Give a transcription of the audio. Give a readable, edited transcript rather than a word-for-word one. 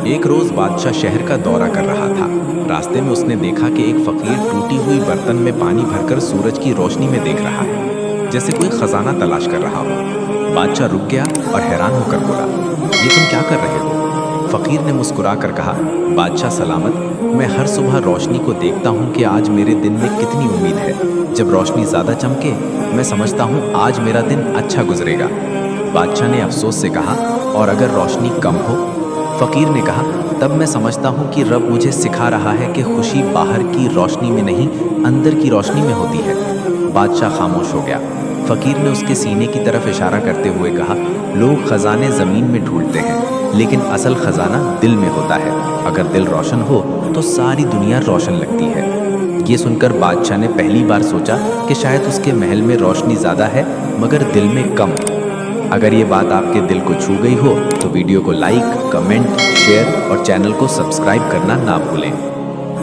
ایک روز بادشاہ شہر کا دورہ کر رہا تھا۔ راستے میں اس نے دیکھا کہ ایک فقیر ٹوٹی ہوئی برتن میں پانی بھر کر سورج کی روشنی میں دیکھ رہا ہے، جیسے کوئی خزانہ تلاش کر رہا ہو۔ بادشاہ رک گیا اور حیران ہو کر بولا، یہ تم کیا کر رہے ہو؟ فقیر نے مسکرا کر کہا، بادشاہ سلامت، میں ہر صبح روشنی کو دیکھتا ہوں کہ آج میرے دن میں کتنی امید ہے۔ جب روشنی زیادہ چمکے، میں سمجھتا ہوں آج میرا دن اچھا گزرے گا۔ بادشاہ نے افسوس سے کہا، اور اگر روشنی کم ہو؟ فقیر نے کہا، تب میں سمجھتا ہوں کہ رب مجھے سکھا رہا ہے کہ خوشی باہر کی روشنی میں نہیں، اندر کی روشنی میں ہوتی ہے۔ بادشاہ خاموش ہو گیا۔ فقیر نے اس کے سینے کی طرف اشارہ کرتے ہوئے کہا، لوگ خزانے زمین میں ڈھونڈتے ہیں، لیکن اصل خزانہ دل میں ہوتا ہے۔ اگر دل روشن ہو تو ساری دنیا روشن لگتی ہے۔ یہ سن کر بادشاہ نے پہلی بار سوچا کہ شاید اس کے محل میں روشنی زیادہ ہے مگر دل میں کم۔ اگر یہ بات آپ کے دل کو چھو گئی ہو تو ویڈیو کو لائک، کمنٹ، شیئر اور چینل کو سبسکرائب کرنا نہ بھولیں۔